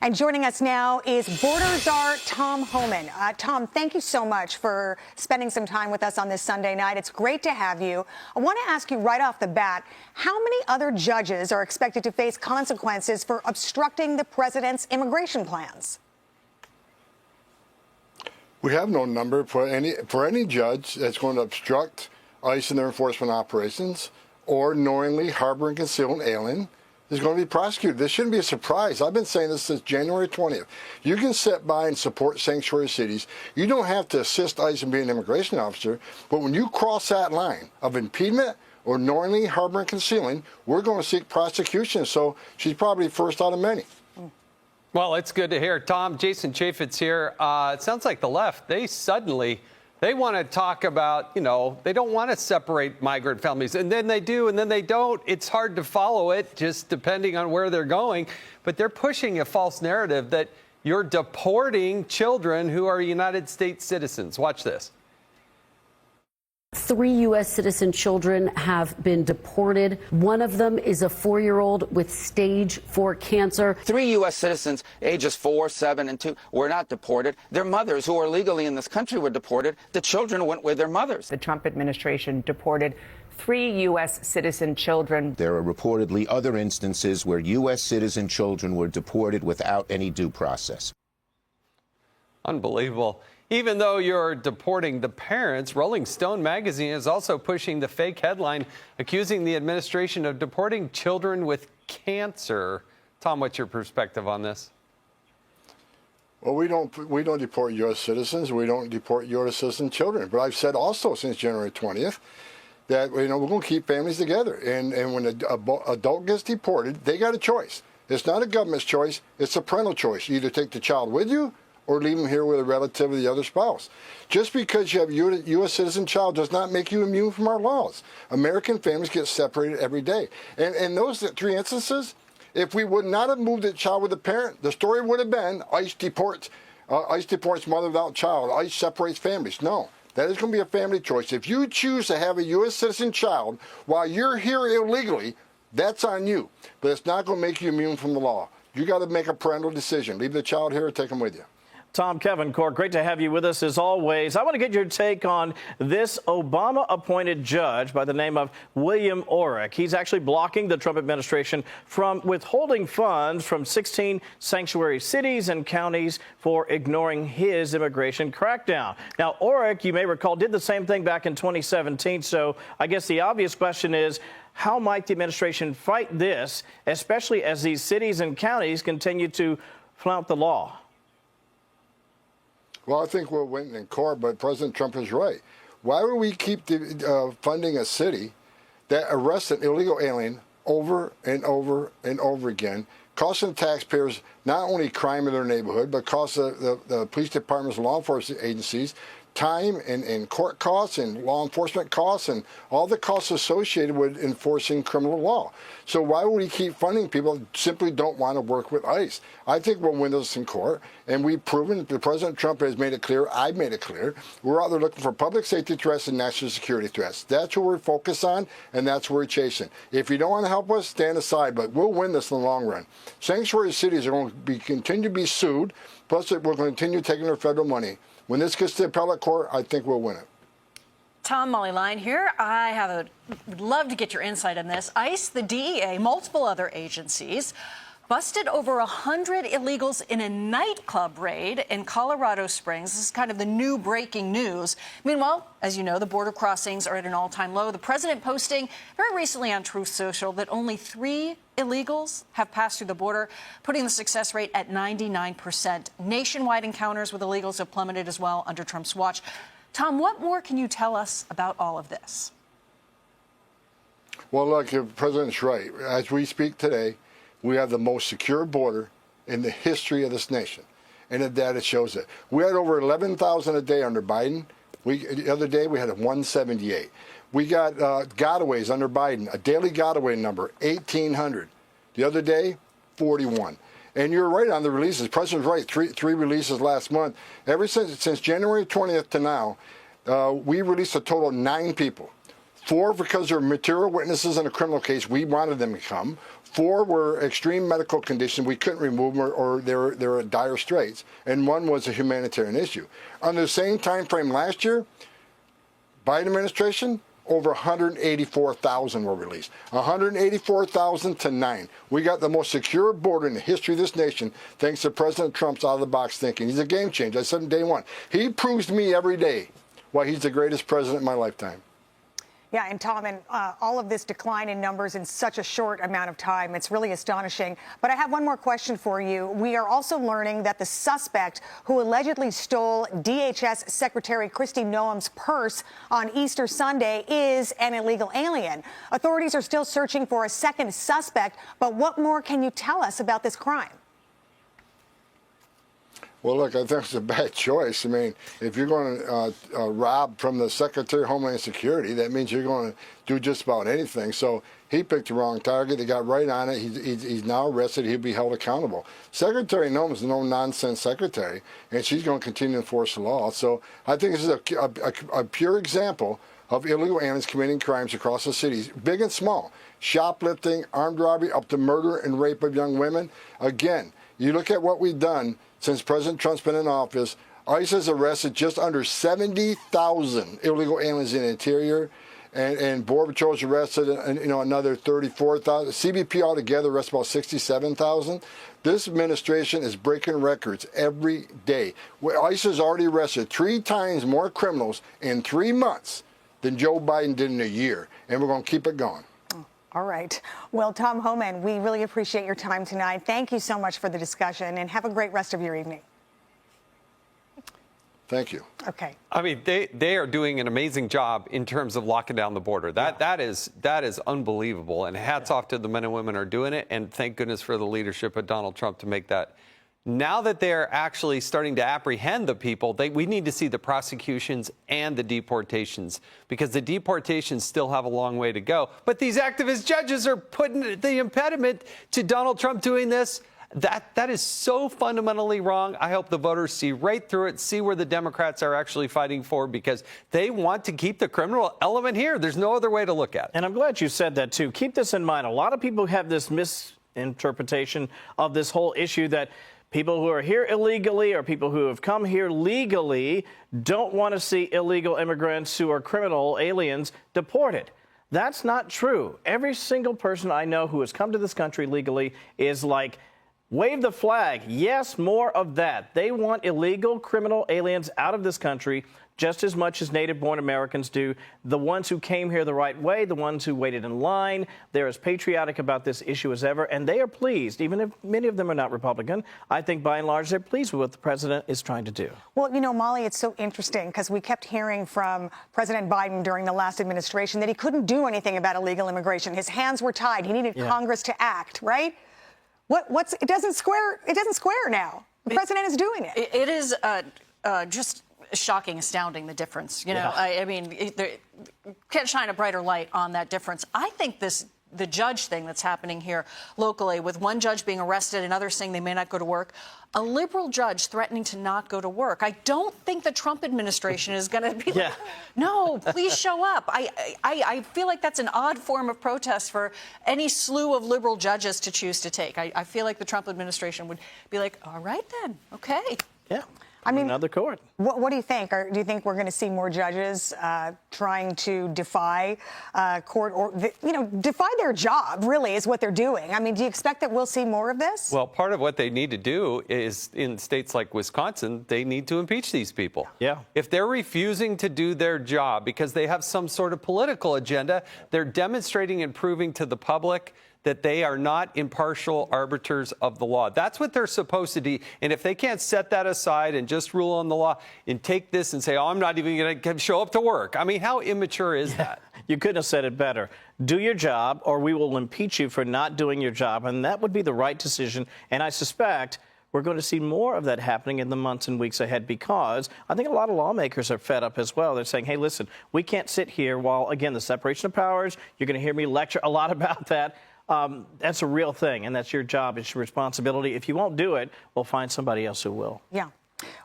And joining us now is border czar Tom Homan. Tom, thank you so much for spending some time with us on this Sunday night. It's great to have you. I want to ask you right off the bat, how many other judges are expected to face consequences for obstructing the president's immigration plans? We have no number for any judge that's going to obstruct ICE in their enforcement operations or knowingly harbor and conceal an alien is going to be prosecuted. This shouldn't be a surprise. I've been saying this since January 20th. You can sit by and support sanctuary cities. You don't have to assist ICE in being an immigration officer, but when you cross that line of impediment or knowingly harboring and concealing, we're going to seek prosecution. So she's probably first out of many. Well, it's good to hear. Tom, Jason Chaffetz here. It sounds like the left, they want to talk about, they don't want to separate migrant families. And then they do, and then they don't. It's hard to follow it, just depending on where they're going. But they're pushing a false narrative that you're deporting children who are United States citizens. Watch this. 3 U.S. citizen children have been deported. One of them is a 4-year-old with stage 4 cancer. 3 U.S. citizens, ages 4, 7, and 2, were not deported. Their mothers, who are legally in this country, were deported. The children went with their mothers. The Trump administration deported 3 U.S. citizen children. There are reportedly other instances where U.S. citizen children were deported without any due process. Unbelievable. Even though you're deporting the parents, Rolling Stone magazine is also pushing the fake headline accusing the administration of deporting children with cancer. Tom, what's your perspective on this? Well, we don't deport U.S. citizens. We don't deport U.S. citizen children. But I've said also since January 20th that we're going to keep families together. And when an adult gets deported, they got a choice. It's not a government's choice. It's a parental choice. You either take the child with you or leave them here with a relative of the other spouse. Just because you have a U.S. citizen child does not make you immune from our laws. American families get separated every day. And in those 3 instances, if we would not have moved the child with the parent, the story would have been ICE deports mother without child, ICE separates families. No, that is going to be a family choice. If you choose to have a U.S. citizen child while you're here illegally, that's on you. But it's not going to make you immune from the law. You got to make a parental decision. Leave the child here or take them with you. Tom, Kevin, Court, great to have you with us as always. I want to get your take on this Obama-appointed judge by the name of William Orrick. He's actually blocking the Trump administration from withholding funds from 16 sanctuary cities and counties for ignoring his immigration crackdown. Now, Orrick, you may recall, did the same thing back in 2017. So I guess the obvious question is, how might the administration fight this, especially as these cities and counties continue to flout the law? Well, I think we'll win in court, but President Trump is right. Why would we keep funding a city that arrests an illegal alien over and over and over again, costing taxpayers not only crime in their neighborhood, but costs the police departments and law enforcement agencies time and court costs and law enforcement costs and all the costs associated with enforcing criminal law. So why would we keep funding people that simply don't want to work with ICE? I think we'll win this in court, and we've proven, President Trump has made it clear, I've made it clear, we're out there looking for public safety threats and national security threats. That's what we're focused on, and that's what we're chasing. If you don't want to help us, stand aside, but we'll win this in the long run. Sanctuary cities are going to continue to be sued, plus we're going to continue taking their federal money. When this gets to the appellate court, I think we'll win it. Tom, Molly Lyon here. Would love to get your insight on this. ICE, the DEA, multiple other agencies busted over 100 illegals in a nightclub raid in Colorado Springs. This is kind of the new breaking news. Meanwhile, as you know, the border crossings are at an all-time low. The president posting very recently on Truth Social that only 3 illegals have passed through the border, putting the success rate at 99%. Nationwide encounters with illegals have plummeted as well under Trump's watch. Tom, what more can you tell us about all of this? Well, look, the president's right. As we speak today, we have the most secure border in the history of this nation. And the data shows it. We had over 11,000 a day under Biden. The other day, we had 178. We got gotaways under Biden, a daily gotaway number, 1,800. The other day, 41. And you're right on the releases. President's right, three releases last month. Ever since January 20th to now, we released a total of 9 people. 4 because they're material witnesses in a criminal case. We wanted them to come. 4 were extreme medical conditions. We couldn't remove them, or they were at dire straits. And 1 was a humanitarian issue. Under the same time frame last year, Biden administration, over 184,000 were released. 184,000 to 9. We got the most secure border in the history of this nation thanks to President Trump's out-of-the-box thinking. He's a game changer. I said from day one. He proves to me every day why he's the greatest president in my lifetime. Yeah, and Tom, and all of this decline in numbers in such a short amount of time, it's really astonishing. But I have one more question for you. We are also learning that the suspect who allegedly stole DHS Secretary Kristi Noem's purse on Easter Sunday is an illegal alien. Authorities are still searching for a second suspect, but what more can you tell us about this crime? Well, look, I think it's a bad choice. I mean, if you're going to rob from the Secretary of Homeland Security, that means you're going to do just about anything. So he picked the wrong target. They got right on it. He's now arrested. He'll be held accountable. Secretary Noem is a no-nonsense secretary, and she's going to continue to enforce the law. So I think this is a pure example of illegal aliens committing crimes across the cities, big and small, shoplifting, armed robbery, up to murder and rape of young women. Again, you look at what we've done since President Trump's been in office. ICE has arrested just under 70,000 illegal aliens in the interior, and Border Patrol's arrested another 34,000. CBP altogether arrested about 67,000. This administration is breaking records every day. ICE has already arrested 3 times more criminals in 3 months than Joe Biden did in a year, and we're going to keep it going. All right. Well, Tom Homan, we really appreciate your time tonight. Thank you so much for the discussion, and have a great rest of your evening. Thank you. Okay. I mean, they are doing an amazing job in terms of locking down the border. That is unbelievable, and hats off to the men and women who are doing it, and thank goodness for the leadership of Donald Trump to make that. Now that they're actually starting to apprehend the people, we need to see the prosecutions and the deportations, because the deportations still have a long way to go. But these activist judges are putting the impediment to Donald Trump doing this. That is so fundamentally wrong. I hope the voters see right through it, see where the Democrats are actually fighting for, because they want to keep the criminal element here. There's no other way to look at it. And I'm glad you said that, too. Keep this in mind. A lot of people have this misinterpretation of this whole issue that people who are here illegally or people who have come here legally don't want to see illegal immigrants who are criminal aliens deported. That's not true. Every single person I know who has come to this country legally is like, wave the flag. Yes, more of that. They want illegal criminal aliens out of this country just as much as native-born Americans do. The ones who came here the right way, the ones who waited in line, they're as patriotic about this issue as ever, and they are pleased, even if many of them are not Republican. I think, by and large, they're pleased with what the president is trying to do. Well, you know, Molly, it's so interesting because we kept hearing from President Biden during the last administration that he couldn't do anything about illegal immigration. His hands were tied. He needed Congress to act, right? It doesn't square now. The president is doing it. It is just shocking, astounding, the difference. You know, I mean, can't shine a brighter light on that difference. I think the judge thing that's happening here locally, with one judge being arrested and others saying they may not go to work, a liberal judge threatening to not go to work. I don't think the Trump administration is going to be like, no, please show up. I feel like that's an odd form of protest for any slew of liberal judges to choose to take. I feel like the Trump administration would be like, all right then, okay. Yeah. I mean, another court. What do you think? Do you think we're going to see more judges trying to defy court, or defy their job? Really, is what they're doing. I mean, do you expect that we'll see more of this? Well, part of what they need to do is, in states like Wisconsin, they need to impeach these people. Yeah. If they're refusing to do their job because they have some sort of political agenda, they're demonstrating and proving to the public that they are not impartial arbiters of the law. That's what they're supposed to do. And if they can't set that aside and just rule on the law and take this and say, oh, I'm not even going to show up to work. I mean, how immature is that? You couldn't have said it better. Do your job, or we will impeach you for not doing your job. And that would be the right decision. And I suspect we're going to see more of that happening in the months and weeks ahead, because I think a lot of lawmakers are fed up as well. They're saying, hey, listen, we can't sit here while, again, the separation of powers, you're going to hear me lecture a lot about that. That's a real thing, and that's your job. It's your responsibility. If you won't do it, we'll find somebody else who will. Yeah.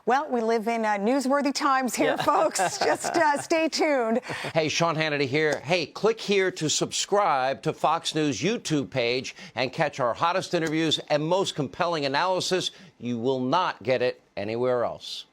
Well, we live in newsworthy times here, folks. Just stay tuned. Hey, Sean Hannity here. Hey, click here to subscribe to Fox News YouTube page and catch our hottest interviews and most compelling analysis. You will not get it anywhere else.